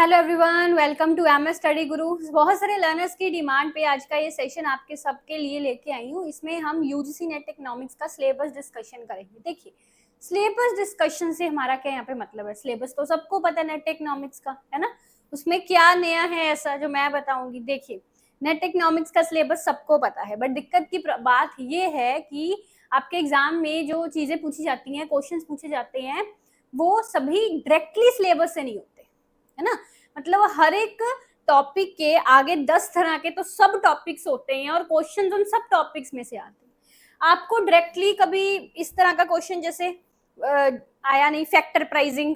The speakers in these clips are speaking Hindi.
Hello everyone, welcome to MS study Guru. बहुत सारे लर्नर्स की डिमांड पे आज का ये सेशन आपके सबके लिए लेके आई हूँ। इसमें हम यूजीसी नेट इकोनॉमिक्स का सिलेबस डिस्कशन करेंगे। देखिए, सिलेबस डिस्कशन से हमारा क्या यहाँ पे मतलब है। सिलेबस तो सबको पता है नेट इकोनॉमिक्स का, है ना। उसमें क्या नया है ऐसा जो मैं बताऊंगी। देखिए, नेट इकोनॉमिक्स का सिलेबस सबको पता है, बट दिक्कत की बात ये है कि आपके एग्जाम में जो चीजें पूछी जाती हैं, क्वेश्चन पूछे जाते हैं, वो सभी डायरेक्टली सिलेबस से नहीं होते, है ना। मतलब हर एक टॉपिक के आगे 10 तरह के तो सब टॉपिक्स होते हैं और क्वेश्चन उन सब टॉपिक्स में से आते हैं। आपको डायरेक्टली कभी इस तरह का क्वेश्चन जैसे आया नहीं, फैक्टर प्राइसिंग,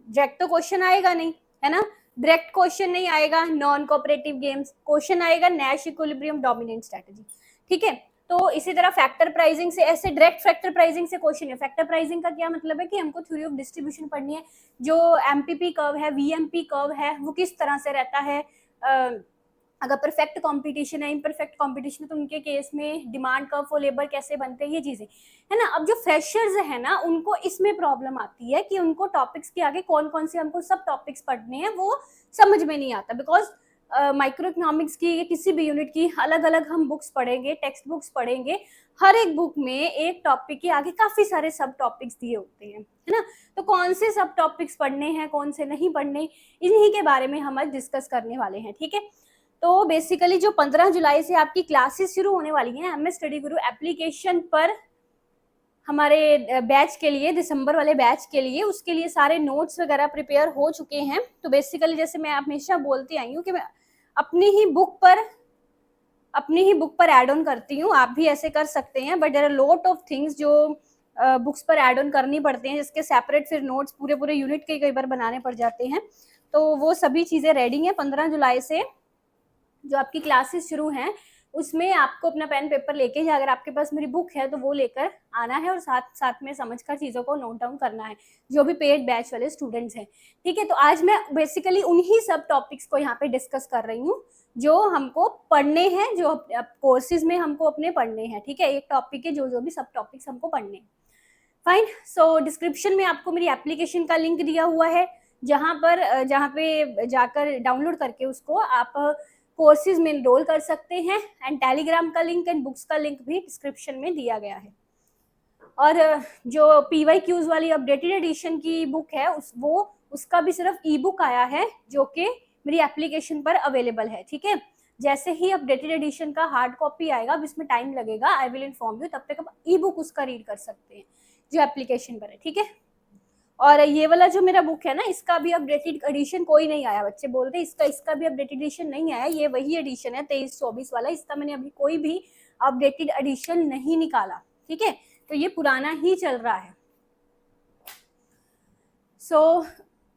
डायरेक्ट तो क्वेश्चन आएगा नहीं, है ना। डायरेक्ट क्वेश्चन नहीं आएगा नॉन कोऑपरेटिव गेम्स, क्वेश्चन आएगा नैश इक्विलिब्रियम डोमिनेंट स्ट्रेटजी, ठीक है। तो इसी तरह फैक्टर प्राइसिंग से, ऐसे डायरेक्ट फैक्टर प्राइसिंग से क्वेश्चन है। फैक्टर प्राइसिंग का क्या मतलब है कि हमको थ्योरी ऑफ डिस्ट्रीब्यूशन पढ़नी है, जो एमपीपी कर्व है, वीएमपी कर्व है, वो किस तरह से रहता है। अगर परफेक्ट कंपटीशन है, इम्परफेक्ट कंपटीशन है, तो उनके केस में डिमांड कर्व फॉर लेबर कैसे बनते हैं, ये चीजें, है ना। अब जो फ्रेशर्स है ना, उनको इसमें प्रॉब्लम आती है कि उनको टॉपिक्स के आगे कौन कौन से हमको सब टॉपिक्स पढ़ने हैं वो समझ में नहीं आता। बिकॉज माइक्रो इकोनॉमिक्स की किसी भी यूनिट की अलग अलग हम बुक्स पढ़ेंगे, टेक्स्ट बुक्स पढ़ेंगे, हर एक बुक में एक टॉपिक के आगे काफी सारे सब टॉपिक्स दिए होते हैं, है ना। तो कौन से सब टॉपिक्स पढ़ने हैं, कौन से नहीं पढ़ने, इन्हीं के बारे में हम आज डिस्कस करने वाले हैं, ठीक है। तो बेसिकली जो 15 जुलाई से आपकी क्लासेस शुरू होने वाली हैं एमएस स्टडी गुरु एप्लीकेशन पर, हमारे बैच के लिए, दिसंबर वाले बैच के लिए, उसके लिए सारे नोट्स वगैरह प्रिपेयर हो चुके हैं। तो बेसिकली जैसे मैं हमेशा बोलती आई हूँ कि मैं अपनी ही बुक पर एड ऑन करती हूँ, आप भी ऐसे कर सकते हैं। But there are lot of things जो बुक्स पर एड ऑन करनी पड़ते हैं, जिसके सेपरेट फिर नोट्स पूरे पूरे यूनिट के कई बार बनाने पड़ जाते हैं। तो वो सभी चीज़ें रेडी हैं। 15 जुलाई से जो आपकी क्लासेस शुरू हैं, उसमें आपको अपना पेन पेपर लेके, या अगर आपके पास मेरी बुक है तो वो लेकर आना है, और साथ साथ में समझकर चीज़ों को नोट डाउन करना है, जो भी पेड बैच वाले स्टूडेंट्स हैं, ठीक है। तो आज मैं बेसिकली उन्हीं सब टॉपिक्स को यहाँ पे डिस्कस कर रही हूँ जो हमको पढ़ने हैं, जो कोर्सेज में हमको अपने पढ़ने हैं, ठीक है। एक टॉपिक के जो भी सब टॉपिक्स हमको पढ़ने हैं, फाइन। सो डिस्क्रिप्शन में आपको मेरी एप्लीकेशन का लिंक दिया हुआ है, जहाँ पे जाकर डाउनलोड करके उसको आप कोर्सेज में एनरोल कर सकते हैं। एंड टेलीग्राम का लिंक एंड बुक्स का लिंक भी डिस्क्रिप्शन में दिया गया है। और जो पीवाईक्यूज वाली अपडेटेड एडिशन की बुक है, उसका भी सिर्फ ई बुक आया है, जो कि मेरी एप्लीकेशन पर अवेलेबल है, ठीक है। जैसे ही अपडेटेड एडिशन का हार्ड कॉपी आएगा, अब इसमें टाइम लगेगा, आई विल इन्फॉर्म यू, तब तक आप ई बुक उसका रीड कर सकते हैं जो एप्लीकेशन पर है, ठीक है। और ये वाला जो मेरा बुक है ना, इसका भी अपडेटेड एडिशन कोई नहीं आया। बच्चे बोलते हैं इसका भी अपडेटेड एडिशन नहीं आया। ये वही एडिशन है 23-24 वाला, इसका मैंने अभी कोई भी अपडेटेड एडिशन नहीं निकाला, ठीक है। तो ये पुराना ही चल रहा है। सो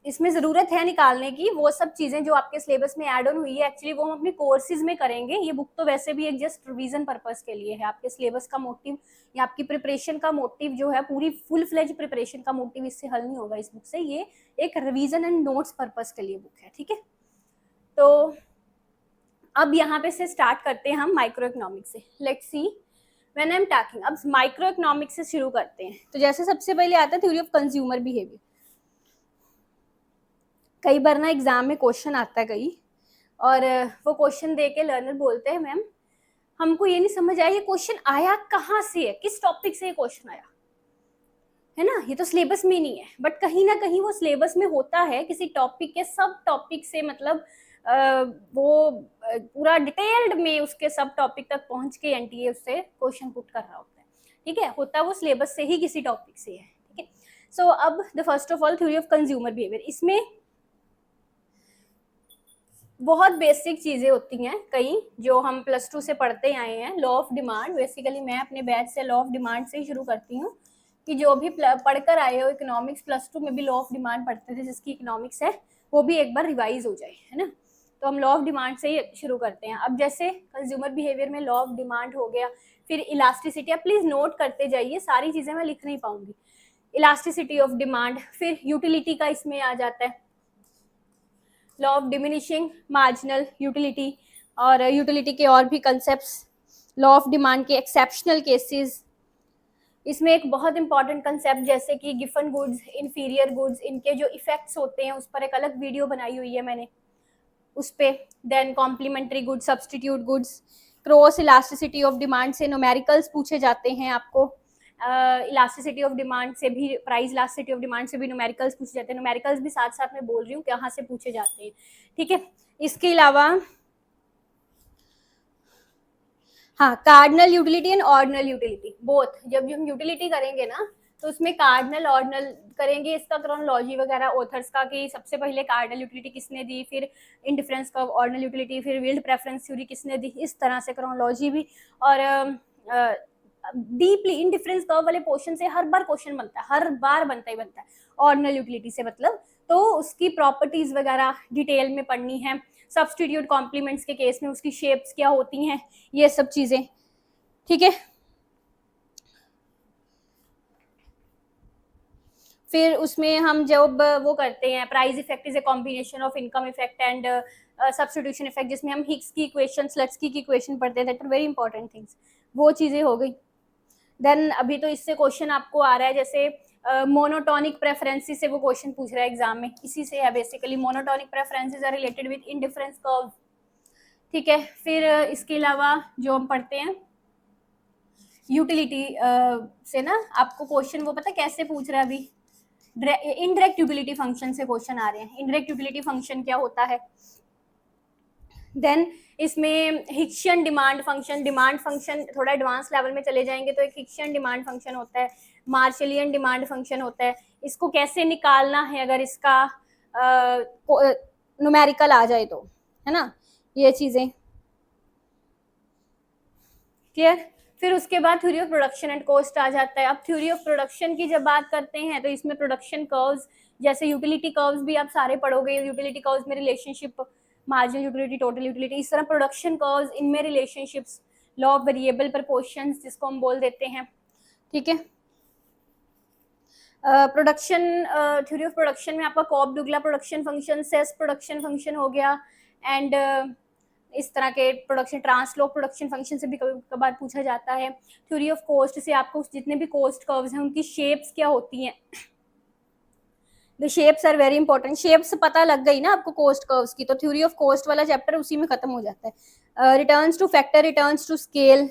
इसमें ज़रूरत है निकालने की। वो सब चीज़ें जो आपके सिलेबस में ऐड ऑन हुई है, एक्चुअली वो हम अपने कोर्सेज में करेंगे। ये बुक तो वैसे भी एक जस्ट रिवीजन पर्पस के लिए है। आपके सिलेबस का मोटिव या आपकी प्रिपरेशन का मोटिव जो है, पूरी फुल फ्लेज प्रिपरेशन का मोटिव इससे हल नहीं होगा इस बुक से। ये एक रिवीजन एंड नोट्स पर्पस के लिए बुक है, ठीक है। तो अब यहाँ पे से स्टार्ट करते हैं हम माइक्रो इकोनॉमिक्स से। Let's see when I am talking. अब माइक्रो इकोनॉमिक्स से शुरू करते हैं। तो जैसे सबसे पहले आता है थ्योरी ऑफ कंज्यूमर बिहेवियर। कई बार ना एग्जाम में क्वेश्चन आता है कई, और वो क्वेश्चन दे के लर्नर बोलते हैं मैम हमको ये नहीं समझ आया, ये क्वेश्चन आया कहाँ से है, किस टॉपिक से ये क्वेश्चन आया, है ना। ये तो सिलेबस में नहीं है, बट कहीं ना कहीं वो सिलेबस में होता है, किसी टॉपिक के सब टॉपिक से, मतलब वो पूरा डिटेल्ड में उसके सब टॉपिक तक पहुंच के एनटीए उससे क्वेश्चन पुट कर रहा होता है, ठीक है। होता वो सिलेबस से ही किसी टॉपिक से है, ठीक है। सो अब the first of all theory of consumer behaviour. इसमें बहुत बेसिक चीज़ें होती हैं कई, जो हम +2 से पढ़ते आए हैं। लॉ ऑफ डिमांड, बेसिकली मैं अपने बैच से लॉ ऑफ डिमांड से ही शुरू करती हूँ, कि जो भी पढ़कर आए हो इकोनॉमिक्स, +2 में भी लॉ ऑफ डिमांड पढ़ते थे, जिसकी इकोनॉमिक्स है वो भी एक बार रिवाइज हो जाए, है ना। तो हम लॉ ऑफ डिमांड से ही शुरू करते हैं। अब जैसे कंज्यूमर बिहेवियर में लॉ ऑफ डिमांड हो गया, फिर इलास्टिसिटी। आप प्लीज़ नोट करते जाइए, सारी चीज़ें मैं लिख नहीं पाऊंगी। इलास्टिसिटी ऑफ डिमांड, फिर यूटिलिटी का इसमें आ जाता है, law of diminishing marginal utility, और यूटिलिटी के और भी कंसेप्ट्स, लॉ ऑफ डिमांड के एक्सेप्शनल केसेस, इसमें एक बहुत इंपॉर्टेंट कंसेप्ट जैसे कि गिफन गुड्स, इंफीरियर गुड्स, इनके जो इफेक्ट्स होते हैं उस पर एक अलग वीडियो बनाई हुई है मैंने उस पे। Then complementary goods, substitute goods, cross elasticity of demand से न्यूमेरिकल्स पूछे जाते हैं आपको। इलास्टिसिटी ऑफ डिमांड से भी, प्राइस इलास्टिसिटी ऑफ डिमांड से भी न्यूमेरिकल्स पूछे जाते हैं। न्यूमेरिकल्स भी साथ साथ में बोल रही हूँ कहाँ से पूछे जाते हैं, ठीक है। इसके अलावा हाँ, cardinal utility and ordinal utility both, जब हम यूटिलिटी करेंगे ना तो उसमें कार्डिनल ऑर्डिनल करेंगे, इसका क्रोनोलॉजी वगैरह ऑथर्स का कि सबसे पहले कार्डिनल यूटिलिटी किसने दी, फिर इंडिफरेंस कर्व, ऑर्डिनल यूटिलिटी, फिर विल्ड प्रेफरेंस थ्योरी किसने दी, इस तरह से क्रोनोलॉजी भी। और डीपली इंडिफरेंस कर्व वाले पोर्शन से हर बार क्वेश्चन बनता है, हर बार बनता ही बनता है ऑर्डिनल यूटिलिटी से, मतलब तो उसकी प्रॉपर्टीज वगैरह डिटेल में पढ़नी है। सब्सटीट्यूट कॉम्प्लीमेंट्स के केस में उसकी शेप्स क्या होती हैं, ये सब चीजें, ठीक है। फिर उसमें हम जब वो करते हैं, price effect is a combination of income effect and substitution effect, जिसमें हम हिग्स की इक्वेशन, स्लट्सकी की इक्वेशन पढ़ते हैं, that are very important things, वो चीजें हो गई। देन अभी तो इससे क्वेश्चन आपको आ रहा है जैसे मोनोटोनिक प्रेफरेंसेस से वो क्वेश्चन पूछ रहा है एग्जाम में, इसी से है basically. Monotonic preferences are related with indifference curve, ठीक है। फिर इसके अलावा जो हम पढ़ते हैं यूटिलिटी से ना, आपको क्वेश्चन वो पता कैसे पूछ रहा है अभी, इनडायरेक्ट यूटिलिटी फंक्शन से क्वेश्चन आ रहे हैं। इनडायरेक्ट यूटिलिटी फंक्शन क्या होता है, देन इसमें Hicksian demand function, demand function थोड़ा एडवांस लेवल में चले जाएंगे तो एक हिक्सियन डिमांड फंक्शन होता है, मार्शलियन डिमांड फंक्शन होता है, इसको कैसे निकालना है अगर इसका न्यूमेरिकल आ जाए तो, है ना, ये चीजें क्लियर। फिर उसके बाद theory of production and cost आ जाता है। अब थ्योरी ऑफ प्रोडक्शन की जब बात करते हैं तो इसमें प्रोडक्शन कर्व्स, जैसे यूटिलिटी कर्व्स भी आप सारे पढ़ोगे, यूटिलिटी कर्व्स में relationship, marginal utility, total utility, इस तरह प्रोडक्शन कर्व्स, इनमें relationships, law of variable proportions जिसको हम बोल देते हैं, ठीक है। प्रोडक्शन, थ्योरी ऑफ प्रोडक्शन में आपका Cobb Douglas production function, CES production function हो गया, एंड इस तरह के प्रोडक्शन, ट्रांसलोक प्रोडक्शन फंक्शन से भी कभी कभार पूछा जाता है। थ्योरी ऑफ कॉस्ट से आपको जितने भी कॉस्ट कर्व्स हैं उनकी शेप्स क्या होती हैं, the shapes are very important. Shapes पता लग गई ना आपको कॉस्ट कर्व्स की, तो थ्योरी ऑफ कॉस्ट वाला चैप्टर उसी में खत्म हो जाता है। Returns to factor, returns to scale,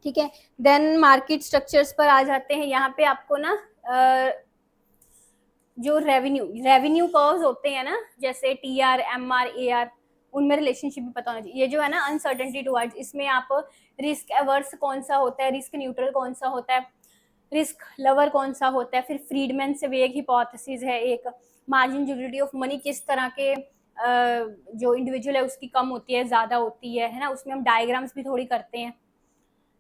ठीक है। देन मार्केट स्ट्रक्चर्स पर आ जाते हैं। यहाँ पे आपको ना जो रेवेन्यू कर्व्स होते हैं ना, जैसे टीआर, एमआर, एआर, उनमें रिलेशनशिप भी पता होना चाहिए। ये जो है ना अनसर्टेनिटी टुवर्ड्स, इसमें आप रिस्क एवर्स कौन सा होता है, रिस्क न्यूट्रल कौन सा होता है, रिस्क लवर कौन सा होता है, फिर फ्रीडमैन से वेग हिपोथेसिस है एक, मार्जिन यूटिलिटी ऑफ मनी किस तरह के जो इंडिविजुअल है उसकी कम होती है, ज़्यादा होती है ना, उसमें हम डायग्राम्स भी थोड़ी करते हैं,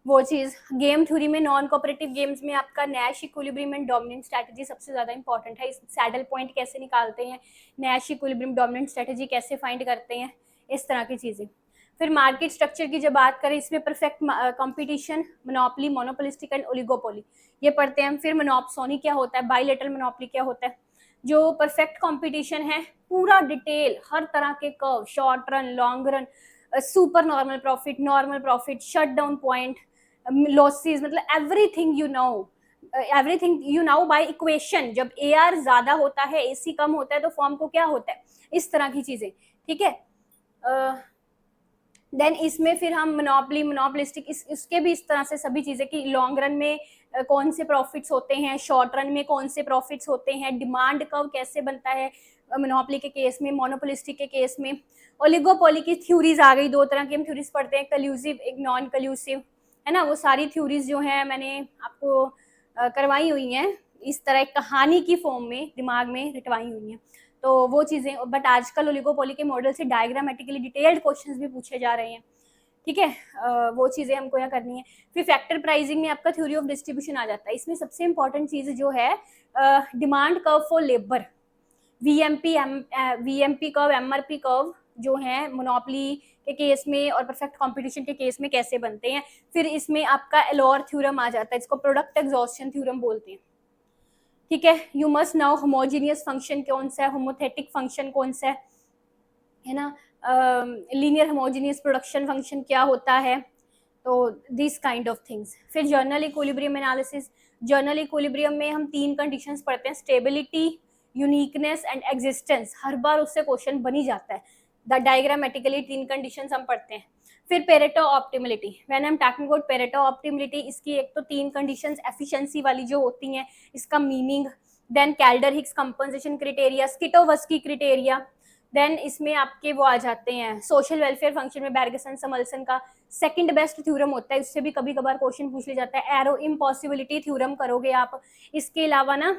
वो चीज़। गेम थ्योरी में नॉन कोऑपरेटिव गेम्स में आपका Nash equilibrium and dominant strategy सबसे ज़्यादा इंपॉर्टेंट है। इस सैडल पॉइंट कैसे निकालते हैं, नैश इक्विलिब्रियम डोमिनेंट स्ट्रैटेजी कैसे फाइंड करते हैं, इस तरह की चीज़ें। फिर मार्केट स्ट्रक्चर की जब बात करें, इसमें perfect competition, monopoly, monopolistic and oligopoly, ये पढ़ते हैं। फिर मोनोप्सोनी क्या होता है, बाइलेटरल मोनोपोली क्या होता है। जो परफेक्ट कंपटीशन है, पूरा डिटेल, हर तरह के curve, short run, long run, super normal profit, shut down point, losses, मतलब everything you know by equation. जब ए आर ज्यादा होता है, ए सी कम होता है, तो फॉर्म को क्या होता है, इस तरह की चीजें, ठीक है। देन इसमें फिर हम मोनोपोली, मोनोपोलिस्टिक, इसके भी इस तरह से सभी चीजें कि लॉन्ग रन में कौन से प्रॉफिट्स होते हैं, शॉर्ट रन में कौन से प्रॉफिट्स होते हैं, डिमांड कर्व कैसे बनता है मोनोपोली के केस में, मोनोपोलिस्टिक के केस में। ओलिगोपोली की थ्योरीज आ गई, दो तरह की हम थ्योरीज पढ़ते हैं, कल्यूसिव, एक नॉन कल्यूसिव, है ना। वो सारी थ्योरीज जो है मैंने आपको करवाई हुई हैं, इस तरह एक कहानी की फॉर्म में दिमाग में रटवाई हुई हैं, तो वो चीज़ें। बट आजकल ओलिगोपोली के मॉडल से डायग्रामेटिकली डिटेल्ड क्वेश्चंस भी पूछे जा रहे हैं, ठीक है। वो चीज़ें हमको यहाँ करनी है। फिर फैक्टर प्राइसिंग में आपका थ्योरी ऑफ डिस्ट्रीब्यूशन आ जाता है। इसमें सबसे इंपॉर्टेंट चीज़ जो है demand curve for labour, VMP curve, MRP curve जो है मोनोपोली के केस में और परफेक्ट कंपटीशन के केस में कैसे बनते हैं। फिर इसमें आपका एलोर थ्योरम आ जाता है, इसको प्रोडक्ट एग्जॉस्शन थ्योरम बोलते हैं, ठीक है। You must now homogeneous function कौन सा है, होमोथेटिक फंक्शन कौन सा है, है ना, लीनियर होमोजेनियस प्रोडक्शन फंक्शन क्या होता है, तो दिस काइंड ऑफ थिंग्स। फिर journal equilibrium analysis, journal equilibrium में हम 3 कंडीशंस पढ़ते हैं, स्टेबिलिटी, यूनिकनेस एंड एग्जिस्टेंस। हर बार उससे क्वेश्चन बन ही जाता है, द डायग्रामेटिकली 3 कंडीशंस हम पढ़ते हैं। फिर Pareto optimality, when I am talking about Pareto optimality, इसकी एक तो 3 कंडीशंस एफिशिएंसी वाली जो होती हैं, इसका meaning, then Kaldor Hicks compensation criteria, Scitovsky criteria, then इसमें आपके वो आ जाते हैं सोशल वेलफेयर फंक्शन में बेर्गसन समल्सन का सेकंड बेस्ट थ्योरम होता है, उससे भी कभी कभार क्वेश्चन पूछ लिया जाता है। एरो इम्पॉसिबिलिटी थ्योरम करोगे आप। इसके अलावा ना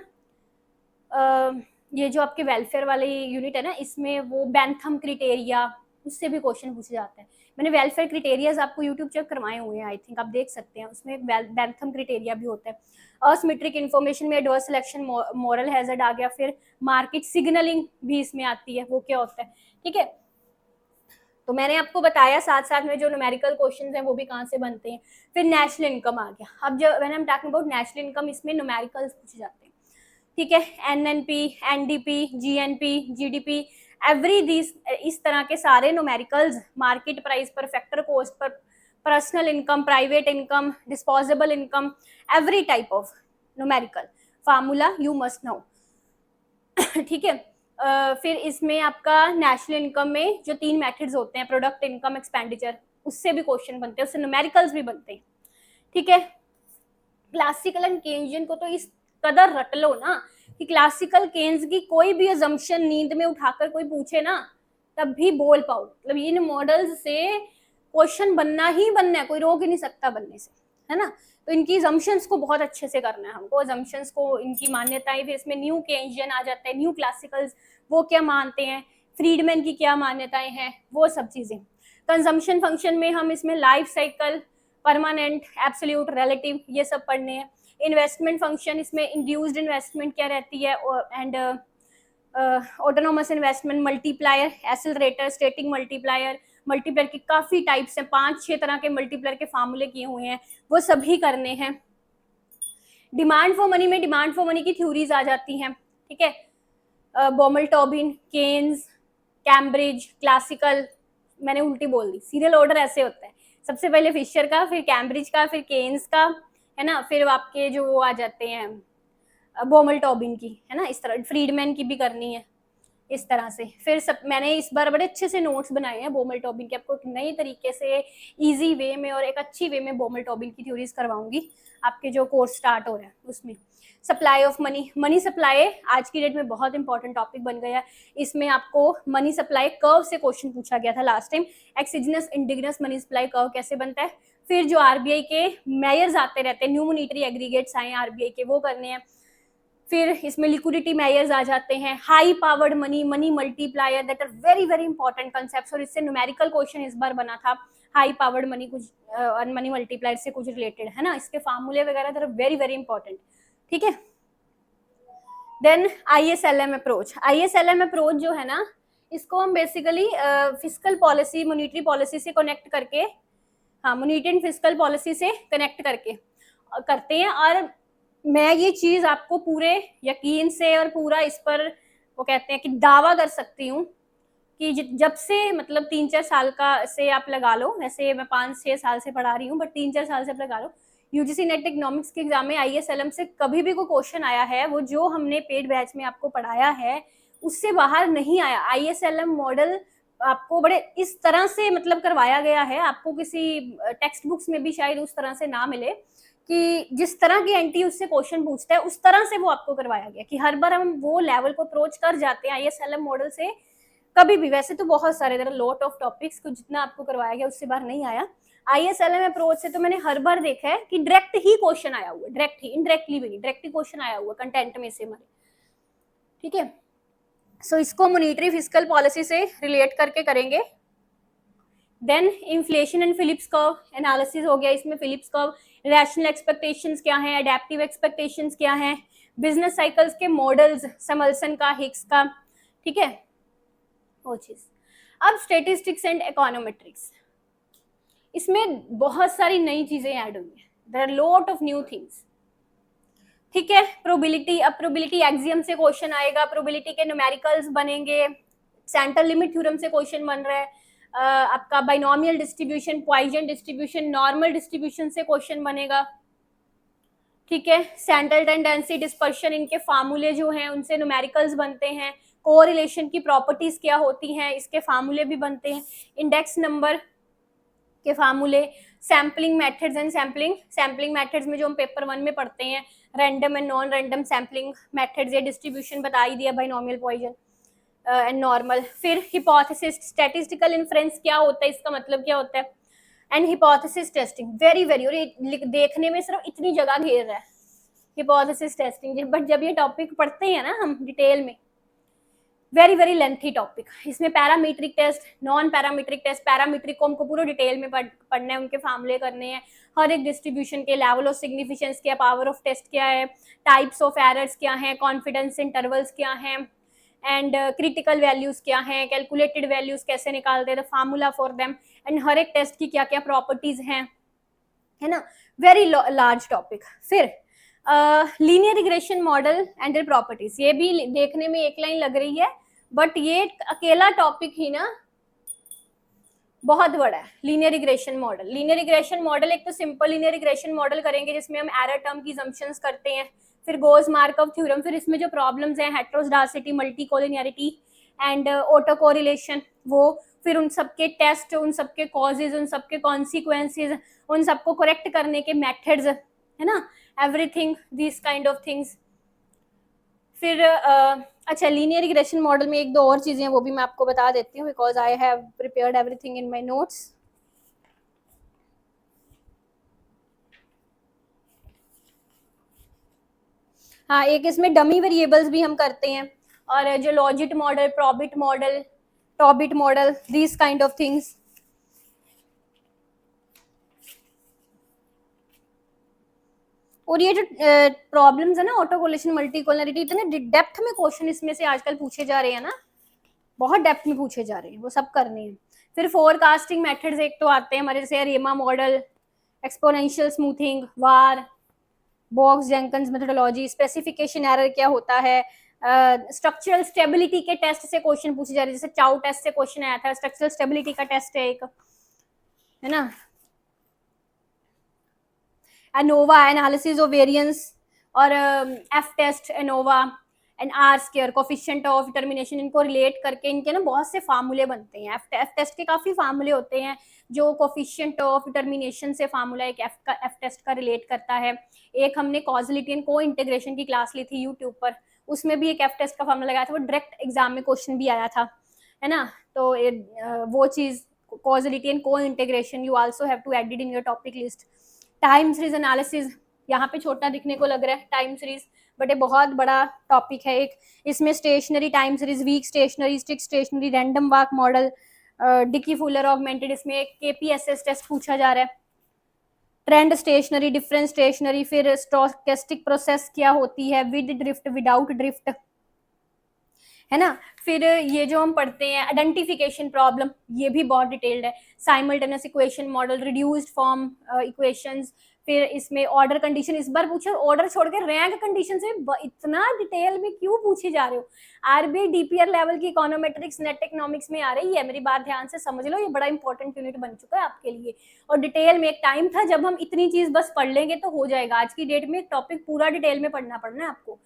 ये जो आपके वेलफेयर वाली यूनिट है ना, इसमें वो बैंथम क्राइटेरिया, उससे भी क्वेश्चन पूछे जाते हैं। मैंने वेलफेयर क्राइटेरियाज आपको यूट्यूब चेक करवाए हुए हैं, आई थिंक आप देख सकते हैं, उसमें बैंथम क्राइटेरिया भी होता है। असिमेट्रिक इन्फॉर्मेशन में एडवर्स सिलेक्शन, मॉरल हैजर्ड आ गया। फिर मार्केट सिग्नलिंग भी इसमें आती है, वो क्या होता है, ठीक है। तो मैंने आपको बताया साथ साथ में जो न्यूमेरिकल क्वेश्चंस हैं वो भी कहाँ से बनते हैं। फिर नेशनल इनकम आ गया। अब जो when I am talking about national income, इसमें न्यूमेरिकल्स पूछे जाते हैं, ठीक है। NNP, NDP, GNP, GDP, every this, इस तरह के सारे न्यूमेरिकल्स, मार्केट प्राइस पर, factor cost per, personal income, private income, disposable income, every type of numerical formula you must know, ठीक है। फिर इसमें आपका नेशनल इनकम में जो 3 मेथड्स होते हैं, प्रोडक्ट, इनकम, एक्सपेंडिचर, उससे भी क्वेश्चन बनते हैं, उससे न्यूमेरिकल्स भी बनते हैं, ठीक है। क्लासिकल एंड केन्जियन को तो इस कदर रट लो ना कि क्लासिकल केन्स की कोई भी अजम्पशन नींद में उठाकर कोई पूछे ना तब भी बोल पाओ, मतलब इन मॉडल्स से क्वेश्चन बनना ही बनना है, कोई रोक ही नहीं सकता बनने से, है ना। तो इनकी अजम्पशंस को बहुत अच्छे से करना है हमको, अजम्पशंस को, इनकी मान्यताएं। फिर इसमें न्यू केन्जियन आ जाता है, न्यू क्लासिकल्स, वो क्या मानते हैं, फ्रीडमैन की क्या मान्यताएं हैं, वो सब चीजें। कंजम्पशन फंक्शन में हम इसमें life cycle, permanent, absolute, relative, ये सब पढ़ने हैं। इन्वेस्टमेंट फंक्शन, इसमें इंड्यूस्ड इन्वेस्टमेंट क्या रहती है, and autonomous investment, multiplier, accelerator, static multiplier, multiplier की काफी टाइप्स हैं, 5-6 तरह के मल्टीप्लायर के फार्मूले किए हुए हैं, वो सभी करने हैं। डिमांड फॉर मनी में डिमांड फॉर मनी की थ्योरीज आ जाती हैं, ठीक है। Baumol Tobin, Keynes, Cambridge, classical, मैंने उल्टी बोल दी, सीरियल ऑर्डर ऐसे होता है, सबसे पहले फिशर का, फिर कैम्ब्रिज का, फिर केन्स का, है ना, फिर आपके जो वो आ जाते हैं बॉमल टॉबिन की, है ना, इस तरह फ्रीडमैन की भी करनी है इस तरह से। फिर सब मैंने इस बार बड़े अच्छे से नोट्स बनाए हैं बॉमल टॉबिन के, आपको एक नई तरीके से इजी वे में और एक अच्छी वे में बॉमल टॉबिन की थ्योरीज करवाऊंगी आपके जो कोर्स स्टार्ट हो रहा है उसमें। Supply of money, money supply आज की डेट में बहुत इंपॉर्टेंट टॉपिक बन गया है। इसमें आपको मनी सप्लाई कर्व से क्वेश्चन पूछा गया था last time, exogenous indigenous money supply curve कैसे बनता है। फिर जो आरबीआई के मेयर्स आते रहते हैं, न्यू मॉनेटरी एग्रीगेट्स आए आरबीआई के, वो करने हैं। फिर इसमें लिक्विडिटी मेयर्स आ जाते हैं, high powered money, money multiplier, that are very very important concepts, और इससे न्यूमेरिकल क्वेश्चन इस बार बना था, हाई पावर्ड मनी कुछ मनी मल्टीप्लायर से कुछ रिलेटेड, है ना, इसके फार्मूले वगैरह that are very very important, ठीक है। Then ISLM approach, ISLM approach जो है ना, इसको हम basically fiscal policy, monetary policy से कनेक्ट करके, हाँ, मॉनेटरी एंड फिस्कल पॉलिसी से कनेक्ट करके करते हैं। और मैं ये चीज आपको पूरे यकीन से और पूरा इस पर वो कहते हैं कि दावा कर सकती हूँ कि जब से मतलब 3-4 साल का से आप लगा लो, वैसे मैं 5-6 साल से पढ़ा रही हूँ, बट 3-4 साल से आप लगा लो, यूजीसी नेट इकोनॉमिक्स के एग्जाम में आईएसएलएम से कभी भी कोई क्वेश्चन आया है, वो जो हमने पेड बैच में आपको पढ़ाया है उससे बाहर नहीं आया। आईएसएलएम मॉडल आपको बड़े इस तरह से मतलब करवाया गया है, आपको किसी टेक्स्ट बुक्स में भी शायद उस तरह से ना मिले कि जिस तरह की एंटी उससे क्वेश्चन पूछता है उस तरह से वो आपको करवाया गया कि हर बार हम वो लेवल को अप्रोच कर जाते हैं आईएसएलएम मॉडल से कभी भी। वैसे तो बहुत सारे लॉट ऑफ टॉपिक्स को जितना आपको करवाया गया उससे बाहर नहीं आया। आईएसएलएम अप्रोच से तो मैंने हर बार देखा है कि डायरेक्ट ही क्वेश्चन आया हुआ, डायरेक्ट ही, इनडायरेक्टली भी नहीं, डायरेक्ट ही क्वेश्चन आया हुआ कंटेंट में से हमारे, ठीक है। सो इसको मॉनेटरी फिस्कल पॉलिसी से रिलेट करके करेंगे। Then inflation and Phillips curve analysis हो गया, इसमें फिलिप्स कर्व, रैशनल एक्सपेक्टेशंस क्या है, एडेप्टिव एक्सपेक्टेशंस क्या है, बिजनेस साइकिल्स के मॉडल्स, समल्सन का, हिक्स का, ठीक है, वो चीज। अब स्टेटिस्टिक्स एंड इकोनोमेट्रिक्स, इसमें बहुत सारी नई चीजें ऐड हुई है, there are lot of new things, ठीक है। प्रोबेबिलिटी, अब प्रोबेबिलिटी एक्सियम से क्वेश्चन आएगा, प्रोबेबिलिटी के न्यूमेरिकल्स बनेंगे, सेंटर लिमिट थ्योरम से क्वेश्चन बन रहा है, आपका binomial distribution, Poisson distribution, normal distribution से क्वेश्चन बनेगा, ठीक है। सेंट्रल टेंडेंसी, डिस्पर्शन, इनके फार्मूले जो हैं उनसे न्यूमेरिकल्स बनते हैं, कोरिलेशन की प्रॉपर्टीज क्या होती हैं इसके फार्मूले भी बनते हैं, इंडेक्स नंबर के फार्मूले, sampling methods and sampling methods में जो हम पेपर 1 में पढ़ते हैं, random and non random sampling methods, ये डिस्ट्रीब्यूशन बता ही दिया, बाइनोमियल, पॉइजन एंड नॉर्मल। फिर हिपोथेसिस, स्टैटिस्टिकल इन्फ्रेंस क्या होता है, इसका मतलब क्या होता है, and hypothesis testing, very very, और देखने में सिर्फ इतनी जगह घेर रहा है हिपोथेसिस टेस्टिंग, बट जब ये टॉपिक पढ़ते हैं ना हम डिटेल में, वेरी वेरी लेंथी टॉपिक। इसमें parametric test, non parametric test, parametric को हमको पूरा डिटेल में पढ़ना है, उनके फार्मूले करने हैं, हर एक डिस्ट्रीब्यूशन के लेवल ऑफ सिग्निफिकेंस क्या, पावर ऑफ टेस्ट क्या है, टाइप्स ऑफ एरर्स क्या हैं, कॉन्फिडेंस इंटरवल्स क्या हैं, एंड क्रिटिकल वैल्यूज क्या हैं, कैलकुलेटेड वैल्यूज कैसे निकालते हैं, the formula for them, and हर एक टेस्ट की क्या क्या प्रॉपर्टीज हैं, है ना, वेरी लार्ज टॉपिक। फिर linear regression model and their properties, ये भी देखने में एक लाइन लग रही है, बट ये अकेला टॉपिक ही ना बहुत बड़ा है। Linear regression model, linear regression model एक तो सिंपल लीनियर रिग्रेशन मॉडल करेंगे जिसमें हम एरर टर्म की assumptions करते हैं, फिर गोज मार्कव थ्योरम, फिर इसमें जो प्रॉब्लम्स हैं heteroscedasticity, multi collinearity and auto correlation, वो फिर उन सबके टेस्ट, उन सबके कॉजेज, उन सबके कॉन्सिक्वेंसेज, उन सबको करेक्ट करने के मेथड्स, है ना, everything this kind of things. फिर अच्छा, लीनियर रिग्रेशन मॉडल में एक दो और चीजें हैं वो भी मैं आपको बता देती हूँ, because I have prepared everything in my notes. हाँ, एक इसमें डमी वेरिएबल्स भी हम करते हैं, और जो logit model, probit model, tobit model, this kind of things. और ये जो प्रॉब्लम्स है ना, ऑटो कोरिलेशन, मल्टी कोलिनियरिटी, इतने डेप्थ में क्वेश्चन इसमें से आजकल पूछे जा रहे हैं ना, बहुत डेप्थ में पूछे जा रहे हैं, वो सब करने हैं। फिर फोरकास्टिंग मेथड्स एक तो आते हैं हमारे, जैसे रेमा model, exponential smoothing, VAR, Box Jenkins methodology, specification error क्या होता है, स्ट्रक्चरल स्टेबिलिटी के टेस्ट से क्वेश्चन पूछे जा रहे हैं, जैसे चाउ टेस्ट से क्वेश्चन आया था, स्ट्रक्चरल स्टेबिलिटी का टेस्ट है एक, है ना, एनोवा, एनालिसिस ऑफ वेरिएंस, और F test, ANOVA and R square, coefficient of determination, इनको रिलेट करके इनके ना बहुत से फार्मूले बनते हैं। एफ टेस्ट के काफी फार्मूले होते हैं, जो कोफिशिएंट ऑफ डिटर्मिनेशन से फार्मूला एक एफ टेस्ट का रिलेट करता है। एक हमने कॉजलिटी एंड को इंटीग्रेशन की क्लास ली थी यूट्यूब पर, उसमें भी एक एफ टेस्ट का फार्मूला लगाया था, वो डायरेक्ट एग्जाम में क्वेश्चन भी आया था, है ना। तो वो चीज, causality and cointegration, you also have to add it in your topic list. Time series analysis, यहाँ पे छोटा दिखने को लग रहा है टाइम सीरीज, बट ये बहुत बड़ा टॉपिक है एक। इसमें stationary time series, weak stationary, strict stationary, random walk model, Dickey Fuller augmented, इसमें एक केपीएसएस टेस्ट पूछा जा रहा है, ट्रेंड स्टेशनरी, डिफरेंस स्टेशनरी, फिर स्टोकेस्टिक प्रोसेस क्या होती है, विद ड्रिफ्ट, विदाउट ड्रिफ्ट, है ना। फिर ये जो हम पढ़ते हैं आइडेंटिफिकेशन प्रॉब्लम, ये भी बहुत डिटेल्ड है, simultaneous equation model, reduced form equations, फिर इसमें ऑर्डर कंडीशन, इस बार पूछो ऑर्डर छोड़ के रैंक कंडीशन से इतना डिटेल में क्यों पूछे जा रहे हो, आरबीआई डीपीआर लेवल की इकोनोमेट्रिक्स, नेट इकोनॉमिक्स में आ रही है, मेरी बात ध्यान से समझ लो, ये बड़ा इंपॉर्टेंट यूनिट बन चुका है आपके लिए। और डिटेल में एक टाइम था जब हम इतनी चीज बस पढ़ लेंगे तो हो जाएगा, आज की डेट में एक टॉपिक पूरा डिटेल में पढ़ना है आपको,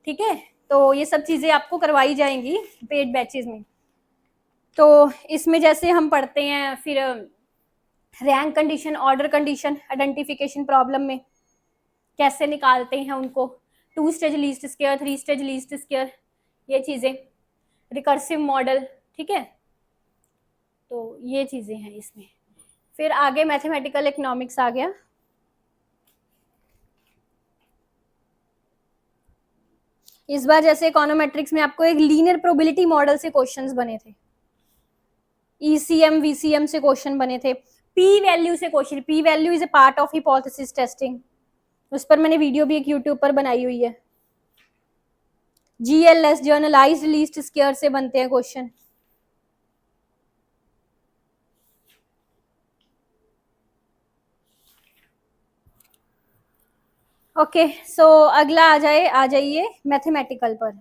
ठीक है। तो ये सब चीजें आपको करवाई जाएंगी पेड बैचेस में। तो इसमें जैसे हम पढ़ते हैं, फिर rank condition, order condition, identification problem में कैसे निकालते हैं उनको, 2 stage least square, 3 stage least square, ये चीजें, रिकर्सिव मॉडल, ठीक है। तो ये चीजें हैं इसमें। फिर आगे मैथमेटिकल इकोनॉमिक्स आ गया। इस बार जैसे इकोनोमेट्रिक्स में आपको एक लीनियर प्रोबेबिलिटी मॉडल से क्वेश्चंस बने थे, ईसीएम वीसीएम से क्वेश्चन बने थे, पी वैल्यू से question, P value is a part of hypothesis testing, उस पर मैंने वीडियो भी एक यूट्यूब पर बनाई हुई है। जीएलएस, जर्नलाइज्ड लीस्ट स्क्वायर से बनते हैं क्वेश्चन। ओके, सो अगला आ जाइए मैथमेटिकल पर।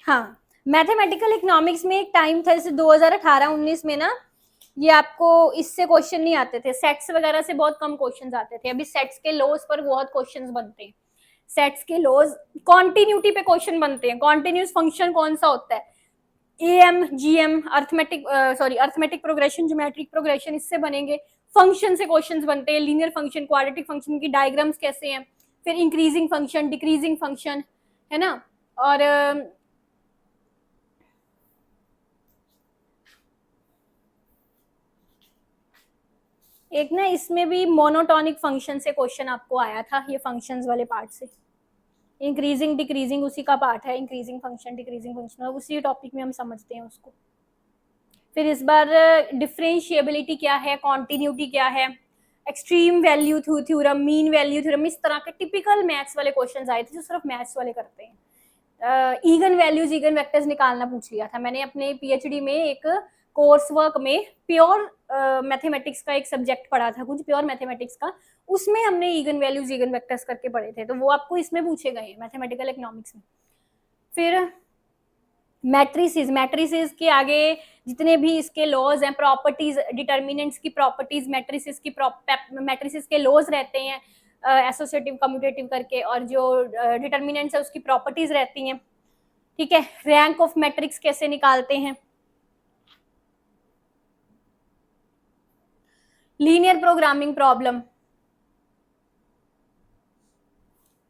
हाँ, मैथमेटिकल इकोनॉमिक्स में एक टाइम था जैसे 2018-19 में ना, ये आपको इससे क्वेश्चन नहीं आते थे, सेट्स वगैरह से बहुत कम क्वेश्चन आते थे। अभी सेट्स के लॉज पर बहुत क्वेश्चन बनते हैं। सेट्स के लॉज, कॉन्टिन्यूटी पे क्वेश्चन बनते हैं। कॉन्टिन्यूस फंक्शन कौन सा होता है? M, GM, arithmetic progression, geometric progression, इससे बनेंगे। फंक्शन से क्वेश्चंस बनते हैं, लीनियर फंक्शन, क्वाड्रेटिक फंक्शन की डायग्राम्स कैसे हैं, फिर इंक्रीजिंग फंक्शन, डिक्रीजिंग फंक्शन, है ना। और एक ना इसमें भी मोनोटोनिक फंक्शन से क्वेश्चन आपको आया था, ये फंक्शंस वाले पार्ट से। इंक्रीजिंग डिक्रीजिंग उसी का पार्ट है, इंक्रीजिंग फंक्शन डिक्रीजिंग फंक्शन, उसी टॉपिक में हम समझते हैं उसको। फिर इस बार डिफरेंशिएबिलिटी क्या है, कॉन्टिन्यूटी क्या है, extreme value theorem, mean value theorem, इस तरह के टिपिकल मैथ्स वाले क्वेश्चंस आए थे जो सिर्फ मैथ्स वाले करते हैं। ईगन वैल्यूज, ईगन वेक्टर्स निकालना पूछ लिया था मैंने अपने पीएचडी में। एक कोर्स वर्क में प्योर मैथमेटिक्स का एक सब्जेक्ट पढ़ा था, कुछ प्योर मैथमेटिक्स का, उसमें हमने ईगन वैल्यूज, ईगन वेक्टर्स करके पढ़े थे, तो वो आपको इसमें पूछे गए हैं मैथमेटिकल इकोनॉमिक्स में। फिर मैट्रिसेस, मैट्रिसेस के आगे जितने भी इसके लॉज हैं, प्रॉपर्टीज, डिटर्मिनेंट्स की प्रॉपर्टीज, मैट्रिसेस की मैट्रिसेस के लॉज रहते हैं एसोसिएटिव कम्यूटेटिव करके, और जो डिटर्मिनेंट्स है उसकी प्रॉपर्टीज रहती हैं। ठीक है, रैंक ऑफ मैट्रिक्स कैसे निकालते हैं, लीनियर प्रोग्रामिंग प्रॉब्लम,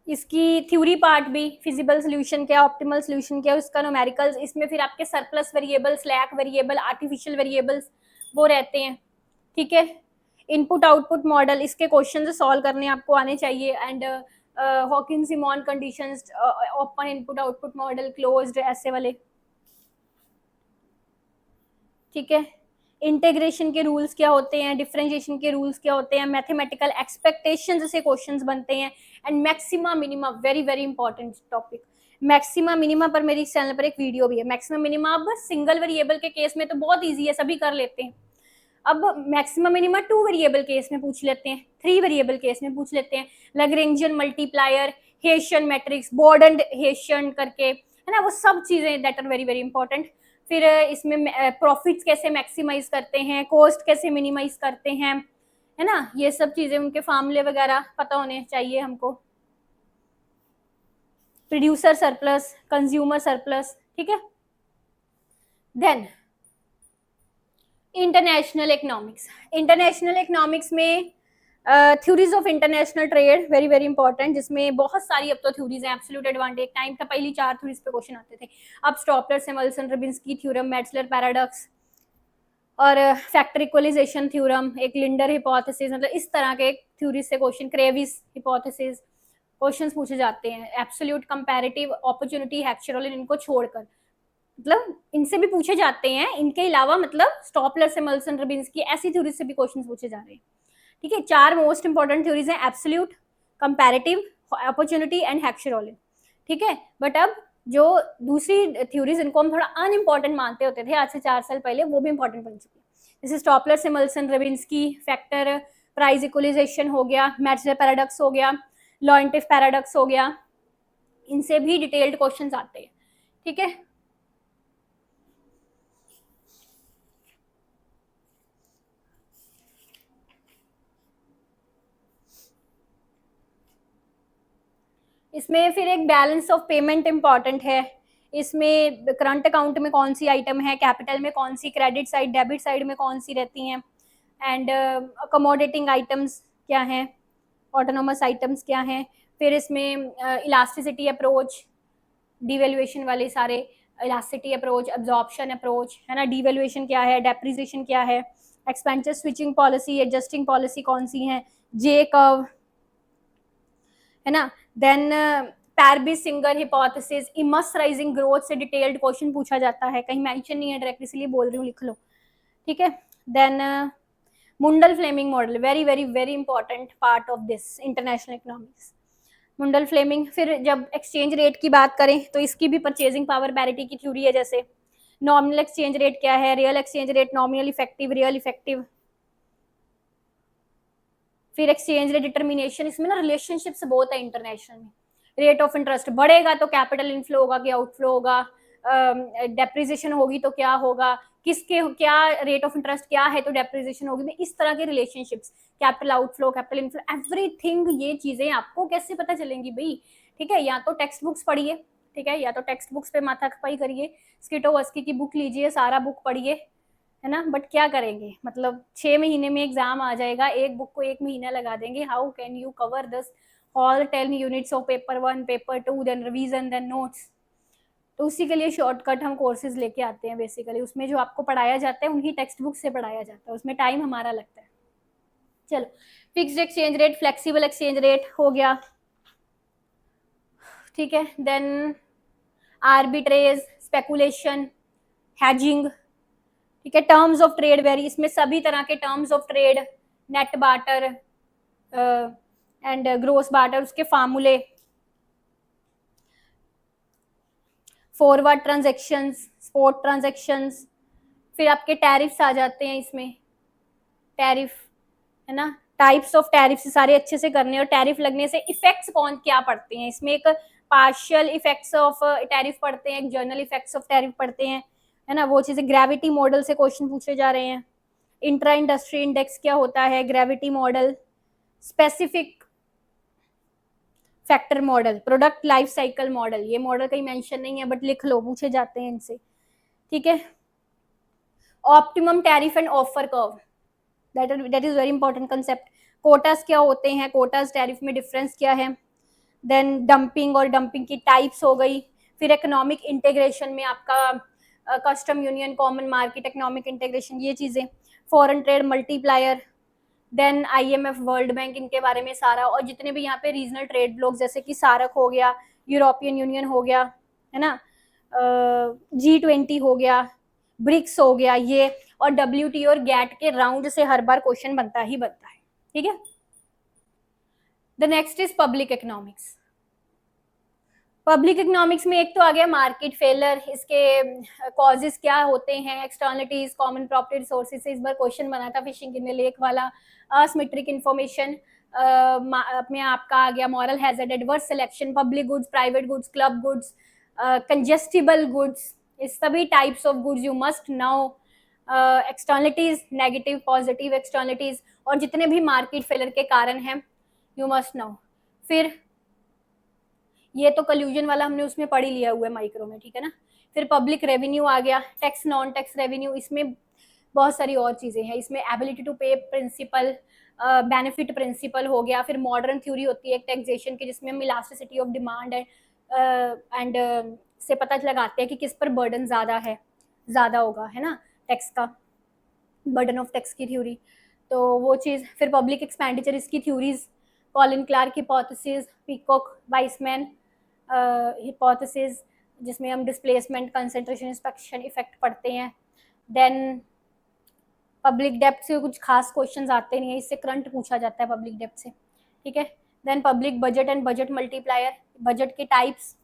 इसकी थ्योरी पार्ट भी, फिजिबल सोल्यूशन क्या, ऑप्टिमल सोल्यूशन क्या, उसका न्यूमेरिकल्स, इसमें फिर आपके surplus variable, slack variable, artificial variables वो रहते हैं। ठीक है, इनपुट आउटपुट मॉडल, इसके क्वेश्चन सॉल्व करने आपको आने चाहिए। And Hawkins Simon conditions, open input output model, closed, ऐसे वाले। ठीक है, इंटीग्रेशन के रूल्स क्या होते हैं, डिफरेंशिएशन के रूल्स क्या होते हैं, मैथमेटिकल एक्सपेक्टेशंस से क्वेश्चंस बनते हैं। And maxima minima, very very important topic. Maxima minima पर मेरी चैनल पर एक वीडियो भी है। मैक्सिमा मिनिमा अब सिंगल वेरिएबल के केस में तो बहुत इजी है, सभी कर लेते हैं। अब मैक्सिमा मिनिमा 2 वेरिएबल केस में पूछ लेते हैं, 3 वेरिएबल केस में पूछ लेते हैं। Lagrangian multiplier, Hessian matrix, bordered Hessian करके, है ना, वो सब चीजें that are very very important. फिर इसमें प्रॉफिट्स कैसे मैक्सिमाइज करते हैं, कॉस्ट कैसे मिनिमाइज करते हैं, है ना, ये सब चीजें, उनके फार्मूले वगैरह पता होने चाहिए हमको। Producer surplus, consumer surplus. ठीक है, then international economics. International economics में theories of international trade, very very important, जिसमें बहुत सारी अब तो थ्योरीज हैं। एब्सोल्यूट एडवांटेज, टाइम था पहली 4 थ्योरीज पे क्वेश्चन आते थे, अब स्टॉपलर, सैमुअल्सन, रबिन्स्की थ्योरम, मेट्सलर पैराडॉक्स, और फैक्टर इक्वलाइजेशन थ्योरम, एक लिंडर हिपोथेसिस, मतलब इस तरह के थ्योरीज से क्वेश्चन, क्रेविस हिपोथेसिस, क्वेश्चंस पूछे जाते हैं। एब्सोल्यूट, कंपैरेटिव, अपॉर्चुनिटी, हेक्चरल, इनको छोड़कर, मतलब इनसे भी पूछे जाते हैं, इनके अलावा मतलब स्टॉपलर, सैमुअल्सन, रबिन्स्की, ऐसी थ्योरीज से भी क्वेश्चन पूछे जा रहे हैं। ठीक है, 4 मोस्ट इंपॉर्टेंट थ्योरीज हैं, एब्सोल्यूट, कंपैरेटिव, अपॉर्चुनिटी एंड हेक्चरल। ठीक है, बट अब जो दूसरी थ्योरीज, इनको हम थोड़ा अनइम्पॉर्टेंट मानते होते थे आज से 4 साल पहले, वो भी इंपॉर्टेंट बन चुकी है। जैसे स्टॉपलर, सैमुअल्सन, रबिन्स्की, फैक्टर प्राइस इक्वलाइजेशन हो गया, मेट्सलर पैराडॉक्स हो गया, लॉरेंटिफ पैराडॉक्स हो गया, इनसे भी डिटेल्ड क्वेश्चंस आते हैं। ठीक है, इसमें फिर एक बैलेंस ऑफ पेमेंट इंपॉर्टेंट है। इसमें करंट अकाउंट में कौन सी आइटम है, कैपिटल में कौन सी, क्रेडिट साइड, डेबिट साइड में कौन सी रहती हैं, एंड अकोमोडेटिंग आइटम्स क्या हैं, ऑटोनोमस आइटम्स क्या हैं। फिर इसमें इलास्टिसिटी अप्रोच, डिवेल्युएशन वाले सारे, इलास्टिसिटी अप्रोच, एब्जॉर्प्शन अप्रोच, है ना, डिवेल्युएशन क्या है, डेप्रिसिएशन क्या है, expenditure switching policy, adjusting policy कौन सी है, जे कर्व, है ना। Then Prebisch Singer hypothesis, immiserizing growth से डिटेल्ड क्वेश्चन पूछा जाता है, कहीं मेंशन नहीं है डायरेक्ट, इसलिए बोल रही हूँ, लिख लो। ठीक है, then Mundell Fleming model, very very very important part of this international economics, Mundell Fleming. फिर जब एक्सचेंज रेट की बात करें तो इसकी भी परचेजिंग पावर पैरिटी की थ्योरी है, जैसे नॉमिनल एक्सचेंज रेट क्या है, real exchange rate, nominal effective, real effective. फिर एक्सचेंज रेट डिटर्मिनेशन, इसमें ना रिलेशनशिप्स बहुत है इंटरनेशनल में। रेट ऑफ इंटरेस्ट बढ़ेगा तो कैपिटल इनफ्लो होगा कि आउटफ्लो होगा, डेप्रिसिएशन होगी तो क्या होगा, किसके क्या रेट ऑफ इंटरेस्ट क्या है तो डेप्रिसिएशन होगी। इस तरह के relationships, capital outflow, capital inflow, everything, ये चीजें आपको कैसे पता चलेंगी भाई, ठीक है। या तो टेक्स्ट बुक्स पढ़िए, ठीक है, या तो टेक्स्ट बुक्स पे माथा खपाई करिए, स्किटोवस्की की बुक लीजिए, सारा बुक पढ़िए, है ना। बट क्या करेंगे, मतलब 6 महीने में एग्जाम आ जाएगा, एक बुक को 1 महीना लगा देंगे, how can you cover this all 10 units of paper 1, paper 2, then revision, then notes. तो उसी के लिए शॉर्टकट हम कोर्सेज लेके आते हैं बेसिकली, उसमें जो आपको पढ़ाया जाता है उन्हीं टेक्स्ट बुक से पढ़ाया जाता है, उसमें टाइम हमारा लगता है। चलो, fixed exchange rate, flexible exchange rate हो गया, ठीक है। देन आर्बिट्रेज, स्पेकुलेशन, हैजिंग, ठीक है। टर्म्स ऑफ ट्रेड वेरी, इसमें सभी तरह के terms of trade, net barter and gross barter, उसके फार्मूले, फॉरवर्ड ट्रांजेक्शंस, स्पॉट ट्रांजेक्शंस, फिर आपके टैरिफ्स आ जाते हैं इसमें, टैरिफ, है ना, टाइप्स ऑफ टैरिफ सारे अच्छे से करने, और टैरिफ लगने से इफेक्ट्स कौन क्या पड़ते हैं इसमें, एक पार्शियल इफेक्ट्स ऑफ टैरिफ पढ़ते हैं, एक जर्नल इफेक्ट्स ऑफ टैरिफ पढ़ते हैं, है ना, वो चीजें। ग्रेविटी मॉडल से क्वेश्चन पूछे जा रहे हैं, इंट्रा इंडस्ट्री इंडेक्स क्या होता है, gravity model, specific factor model, product life cycle model, ये मॉडल कहीं मेंशन नहीं है बट लिख लो, पूछे जाते हैं इनसे, ठीक है। Optimum tariff and offer curve, that is very important concept. Quotas क्या होते हैं, कोटास टैरिफ में डिफरेंस क्या है, देन डंपिंग और डंपिंग की टाइप्स हो गई, फिर इकोनॉमिक इंटीग्रेशन में आपका custom union, common market, economic integration, ये चीजें, foreign trade multiplier, then IMF, world bank, इनके बारे में सारा, और जितने भी यहाँ पे रीजनल ट्रेड ब्लॉक जैसे कि सारक हो गया, यूरोपियन यूनियन हो गया, है ना, G20 हो गया, ब्रिक्स हो गया, ये, और WTO और गैट के राउंड से हर बार क्वेश्चन बनता ही बनता है, ठीक है। The next is public economics. Public economics में एक तो आ गया मार्केट फेलर, इसके कॉजेस क्या होते हैं, एक्सटर्नलिटीज, कॉमन प्रॉपर्टी रिसोर्सेज से इस बार क्वेश्चन बना था, फिशिंग इन द लेक वाला, असिमेट्रिक इंफॉर्मेशन में आपका आ गया, moral hazard, adverse selection, public goods, private goods, club goods, congestible goods, इस सभी types of goods you must now, externalities, negative, positive externalities, और जितने भी मार्केट फेलर के कारण हैं यू मस्ट नाउ। फिर ये तो कल्यूजन वाला हमने उसमें पढ़ ही लिया हुआ है माइक्रो में, ठीक है ना। फिर पब्लिक रेवेन्यू आ गया, टैक्स, नॉन टैक्स रेवेन्यू, इसमें बहुत सारी और चीजें हैं, इसमें एबिलिटी टू पे प्रिंसिपल, बेनिफिट प्रिंसिपल हो गया, फिर मॉडर्न थ्योरी होती है एक टैक्सेशन की जिसमें हम इलास्टिसिटी ऑफ डिमांड एंड से पता लगाते हैं कि किस पर बर्डन ज्यादा होगा, है ना, टैक्स का, बर्डन ऑफ टैक्स की थ्योरी, तो वो चीज। फिर पब्लिक एक्सपेंडिचर, इसकी theories, Colin Clark hypothesis, Peacock Wiseman hypothesis, जिसमें हम डिस्प्लेसमेंट, कंसंट्रेशन, इंस्पेक्शन इफेक्ट पढ़ते हैं। देन पब्लिक डेप्थ से कुछ खास क्वेश्चंस आते नहीं है, इससे करंट पूछा जाता है पब्लिक डेप्थ से, ठीक है। Then public budget and budget multiplier, budget के टाइप्स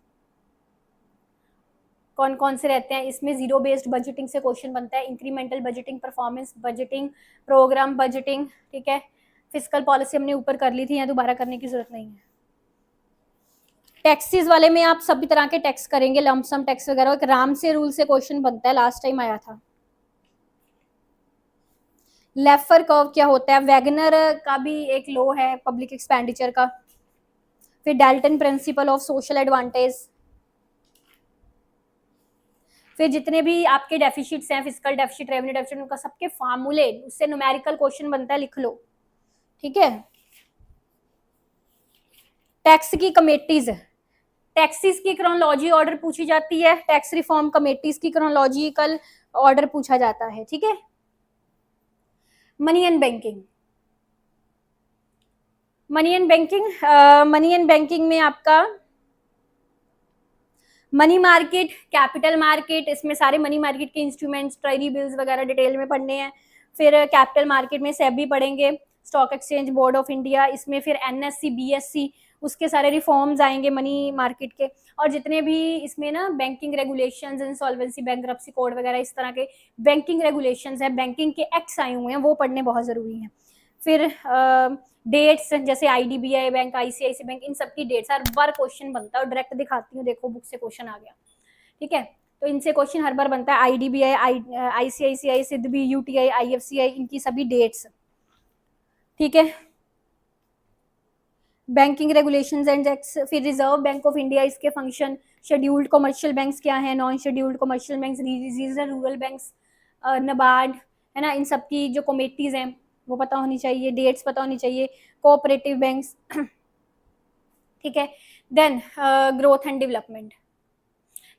कौन कौन से रहते हैं, इसमें जीरो बेस्ड बजटिंग से क्वेश्चन बनता है, incremental budgeting, performance budgeting, programme budgeting, ठीक है। फिस्कल पॉलिसी हमने ऊपर कर ली थी, यहाँ दोबारा करने की जरूरत नहीं है। टैक्सेस वाले में आप सभी तरह के टैक्स करेंगे, लमसम टैक्स वगैरह, एक रामसे रूल से क्वेश्चन बनता है, लास्ट टाइम आया था। लेफर कर्व क्या होता है, वैगनर का भी एक लॉ है पब्लिक एक्सपेंडिचर का। फिर Dalton principle of social advantage, फिर जितने भी आपके डेफिसिट्स हैं, फिजिकल डेफिसिट, रेवेन्यू डेफिसिट, उनका सबके फार्मूले, उससे न्यूमेरिकल क्वेश्चन बनता है, लिख लो, ठीक है। टैक्स की कमेटीज, टैक्सेस की क्रोनोलॉजी ऑर्डर पूछी जाती है, टैक्स रिफॉर्म कमेटीज की क्रोनोलॉजिकल ऑर्डर पूछा जाता है, ठीक है। Money and banking, money and banking में आपका मनी मार्केट, कैपिटल मार्केट, इसमें सारे मनी मार्केट के इंस्ट्रूमेंट्स, ट्रेजरी बिल्स वगैरह डिटेल में पढ़ने हैं। फिर कैपिटल मार्केट में सेबी पढ़ेंगे, stock exchange board of India, इसमें फिर NSE, BSE, उसके सारे रिफॉर्म्स आएंगे मनी मार्केट के, और जितने भी इसमें ना banking regulations, insolvency, bankruptcy code वगैरह, इस तरह के बैंकिंग रेगुलेशंस है, बैंकिंग के एक्ट्स आए हुए हैं, वो पढ़ने बहुत जरूरी हैं। फिर डेट्स, जैसे IDBI बैंक, ICICI बैंक, इन सब की डेट्स हर बार क्वेश्चन बनता है, और डायरेक्ट दिखाती हूँ, देखो बुक से क्वेश्चन आ गया, ठीक है। तो इनसे क्वेश्चन हर बार बनता है। IDBI, ICICI, सिद्धबी, UTI, IFCI, इनकी सभी डेट्स, ठीक है। बैंकिंग रेगुलेशंस एंड एक्ट्स, फिर रिजर्व बैंक ऑफ इंडिया, इसके फंक्शन, शेड्यूल्ड कमर्शियल बैंक्स क्या है, non scheduled commercial banks, regional rural banks, NABARD, है ना, इन सब की जो कमेटीज हैं वो पता होनी चाहिए, डेट्स पता होनी चाहिए, कोऑपरेटिव बैंक्स, ठीक है। Then growth and development.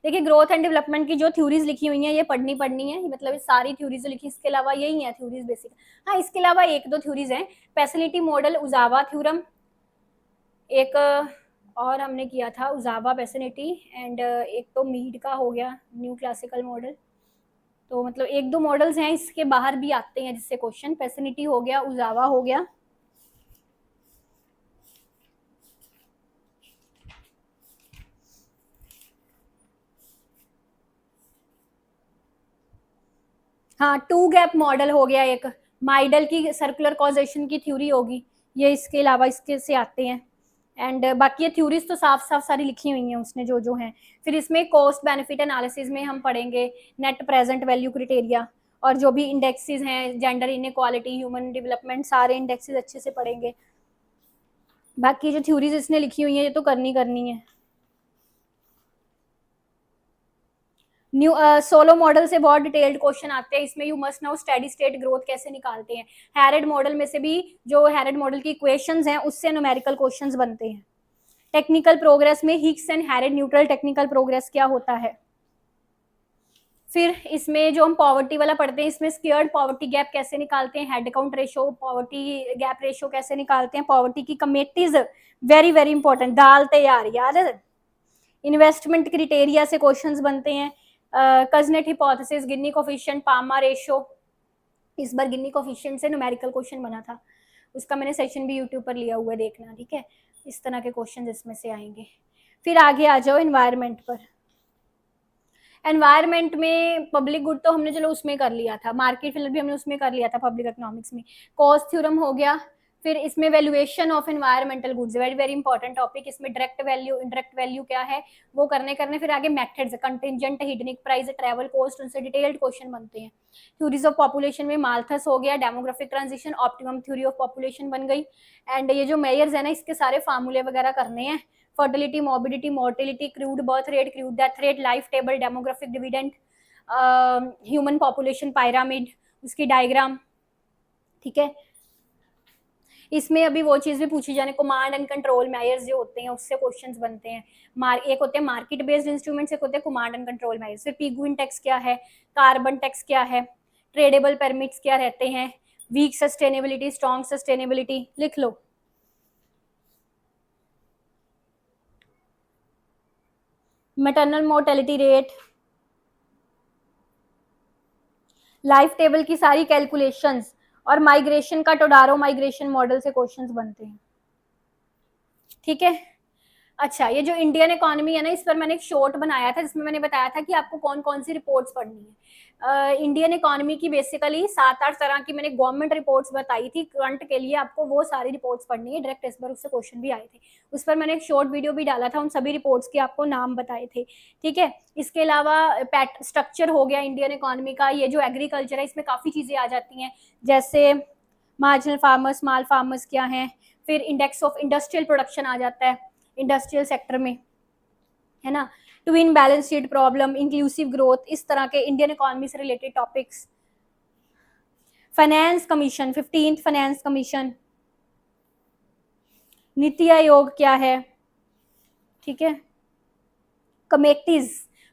देखिए ग्रोथ एंड डेवलपमेंट की जो थ्योरीज लिखी हुई हैं ये पढ़नी है, मतलब सारी थ्योरीज लिखी, इसके अलावा यही है थ्योरीज बेसिक। हाँ, इसके अलावा एक दो थ्योरीज हैं, फैसिलिटी मॉडल, उजावा थ्योरम, एक और हमने किया था उजावा फैसिलिटी, एंड एक तो मीड का हो गया न्यू क्लासिकल मॉडल। तो मतलब एक दो मॉडल्स हैं, इसके बाहर भी आते हैं जिससे क्वेश्चन, फैसिलिटी हो गया, उजावा हो गया, हाँ टू गैप मॉडल हो गया, एक माइडल की सर्कुलर कॉजेशन की थ्योरी होगी, ये इसके अलावा इसके से आते हैं। एंड बाकी ये थ्योरीज तो साफ साफ सारी लिखी हुई हैं उसने जो जो हैं। फिर इसमें कॉस्ट बेनिफिट एनालिसिस में हम पढ़ेंगे नेट प्रेजेंट वैल्यू क्राइटेरिया, और जो भी इंडेक्सेस हैं, जेंडर इनइक्वालिटी, ह्यूमन डेवलपमेंट, सारे इंडेक्सेस अच्छे से पढ़ेंगे। बाकी जो थ्योरीज इसने लिखी हुई है ये तो करनी है। न्यू सोलो मॉडल से बहुत डिटेल्ड क्वेश्चन आते हैं, इसमें you must know steady state growth कैसे निकालते हैं। हैरेड मॉडल में से भी जो हैरेड मॉडल की इक्वेशंस हैं उससे न्यूमेरिकल क्वेश्चंस बनते हैं। टेक्निकल प्रोग्रेस में Hicks and Harrod neutral technical progress क्या होता है। फिर इसमें जो हम पॉवर्टी वाला पढ़ते हैं, इसमें स्क्वायर्ड पॉवर्टी गैप कैसे निकालते हैं, head count ratio, poverty gap ratio कैसे निकालते हैं, पॉवर्टी की कमेटीज, वेरी वेरी इंपॉर्टेंट, दाल तैयार यार। इन्वेस्टमेंट क्रिटेरिया से क्वेश्चंस बनते हैं, कजनेट हिपोथेसिस, गिन्नी कोफिशिएंट, पामा रेशो, इस बार गिन्नी कोफिशिएंट से न्यूमेरिकल क्वेश्चन बना था, उसका मैंने सेशन भी यूट्यूब पर लिया हुआ है, देखना, ठीक है। इस तरह के क्वेश्चन इसमें से आएंगे। फिर आगे आ जाओ एनवायरनमेंट पर। एनवायरनमेंट में पब्लिक गुड तो हमने चलो उसमें कर लिया था, मार्केट फिलर भी हमने उसमें कर लिया था पब्लिक इकोनॉमिक्स में, कॉस्ट थ्योरम हो गया। फिर इसमें valuation of environmental goods, very very important topic, इसमें डायरेक्ट वैल्यू, इनडायरेक्ट वैल्यू क्या है वो करने। फिर आगे methods, contingent, hedonic price, travel cost, उनसे डिटेल्ड क्वेश्चन बनते हैं। थ्योरीज ऑफ पॉपुलेशन में माल्थस हो गया, demographic transition, optimum theory of population बन गई। एंड ये जो मेयर्स है ना, इसके सारे फार्मूले वगैरह करने हैं, fertility, morbidity, mortality, crude birth rate, crude death rate, life table, demographic dividend, human population pyramid, उसकी डायग्राम, ठीक है। इसमें अभी वो चीज भी पूछी जाने, कमांड एंड कंट्रोल मेयर्स जो होते हैं उससे क्वेश्चंस बनते हैं। एक होते हैं मार्केट बेस्ड इंस्ट्रूमेंट्स, एक होते हैं कमांड एंड कंट्रोल मेयर्स। फिर पिगुइन टैक्स क्या है, कार्बन टैक्स क्या है, ट्रेडेबल परमिट्स क्या रहते हैं, वीक सस्टेनेबिलिटी, स्ट्रॉन्ग सस्टेनेबिलिटी, लिख लो। Maternal mortality rate, life table की सारी कैलकुलेशंस, और माइग्रेशन का टोडारो माइग्रेशन मॉडल से क्वेश्चंस बनते हैं, ठीक है। अच्छा, ये जो इंडियन इकोनॉमी है ना, इस पर मैंने एक शॉर्ट बनाया था जिसमें मैंने बताया था कि आपको कौन कौन सी रिपोर्ट्स पढ़नी है। इंडियन इकोनॉमी की बेसिकली 7-8 तरह की मैंने गवर्नमेंट रिपोर्ट्स बताई थी करंट के लिए, आपको वो सारी रिपोर्ट्स पढ़नी है, डायरेक्ट इस बार उससे क्वेश्चन भी आए थे, उस पर मैंने एक शॉर्ट वीडियो भी डाला था, उन सभी रिपोर्ट्स के आपको नाम बताए थे, ठीक है। इसके अलावा स्ट्रक्चर हो गया इंडियन इकोनॉमी का, ये जो एग्रीकल्चर है इसमें काफ़ी चीज़ें आ जाती हैं, जैसे मार्जिनल फार्मर्स, स्मॉल फार्मर्स क्या हैं, फिर इंडेक्स ऑफ इंडस्ट्रियल प्रोडक्शन आ जाता है इंडस्ट्रियल सेक्टर में, है ना, twin balance sheet problem, inclusive growth, इस तरह के इंडियन इकोनॉमी से related topics. Finance commission, 15th finance commission, NITI Aayog क्या है, ठीक है। कमेटीज,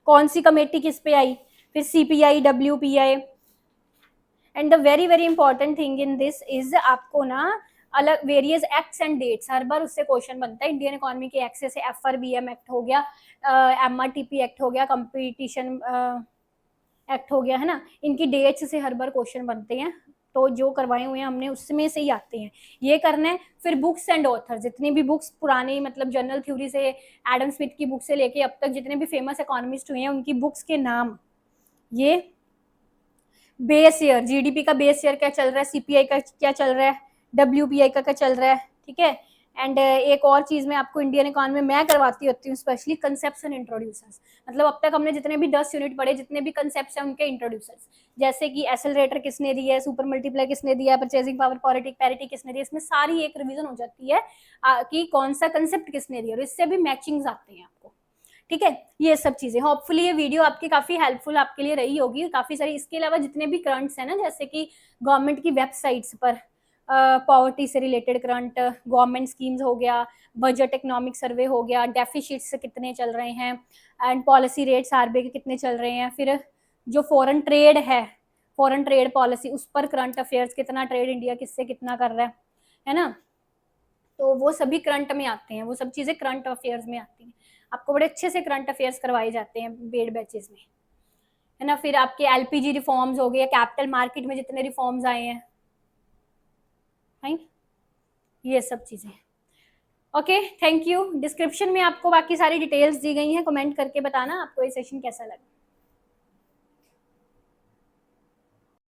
कौन सी कमेटी किस पे आई, फिर CPI, WPI, and the very very important thing in this is आपको ना अलग वेरियस एक्ट्स एंड डेट्स, हर बार उससे क्वेश्चन बनता है। इंडियन इकोनॉमी के एक्ट से FRBM एक्ट हो गया, MRTP एक्ट हो गया, कंपटीशन एक्ट हो गया, है ना, इनकी डेट्स से हर बार क्वेश्चन बनते हैं, तो जो करवाए हुए हैं हमने उसमें से ही आते हैं, ये करना है। फिर बुक्स एंड ऑथर, जितनी भी बुक्स पुरानी मतलब जनरल थ्योरी से, एडम स्मिथ की बुक से लेके अब तक जितने भी फेमस इकोनॉमिस्ट हुए हैं उनकी बुक्स के नाम, ये बेस ईयर, GDP का बेस ईयर क्या चल रहा है, CPI का क्या चल रहा है, WPI का क्या चल रहा है, ठीक है, एंड एक और चीज मैं आपको इंडियन इकोनॉमी में मैं करवाती होती हूँ, स्पेशली कंसेप्ट्स एंड इंट्रोड्यूसर्स। मतलब अब तक हमने जितने भी 10 यूनिट पढ़े, जितने भी कंसेप्ट्स हैं उनके इंट्रोड्यूसर्स, जैसे कि एसेलरेटर किसने दिया है, सुपर मल्टीप्लाई किसने दिया है, परचेजिंग पावर पैरिटी किसने दिया, इसमें सारी एक रिवीजन हो जाती है कि कौन सा कंसेप्ट किसने दिया, और इससे भी मैचिंग्स आते हैं आपको। ठीक है, ये सब चीजें, होपफुली ये वीडियो आपकी काफी हेल्पफुल आपके लिए रही होगी। काफी सारी इसके अलावा जितने भी करंट्स हैं ना, जैसे कि गवर्नमेंट की वेबसाइट्स पर पॉवर्टी से रिलेटेड करंट, गवर्नमेंट स्कीम्स हो गया, बजट इकोनॉमिक सर्वे हो गया, डेफिसिट्स कितने चल रहे हैं, एंड पॉलिसी रेट्स आरबीआई के कितने चल रहे हैं, फिर जो फॉरेन ट्रेड है, फॉरेन ट्रेड पॉलिसी, उस पर करंट अफेयर्स, कितना ट्रेड इंडिया किससे कितना कर रहा है ना, तो वो सभी करंट में आते हैं, वो सब चीजें करंट अफेयर्स में आती हैं। आपको बड़े अच्छे से करंट अफेयर्स करवाए जाते हैं पेड बैचेस में, है ना। फिर आपके एलपीजी रिफॉर्म्स हो गए, कैपिटल मार्केट में जितने रिफॉर्म्स आए हैं, ये सब चीजें। Okay, thank you. डिस्क्रिप्शन में आपको बाकी सारी डिटेल्स दी गई हैं, कमेंट करके बताना आपको ये सेशन कैसा लगा।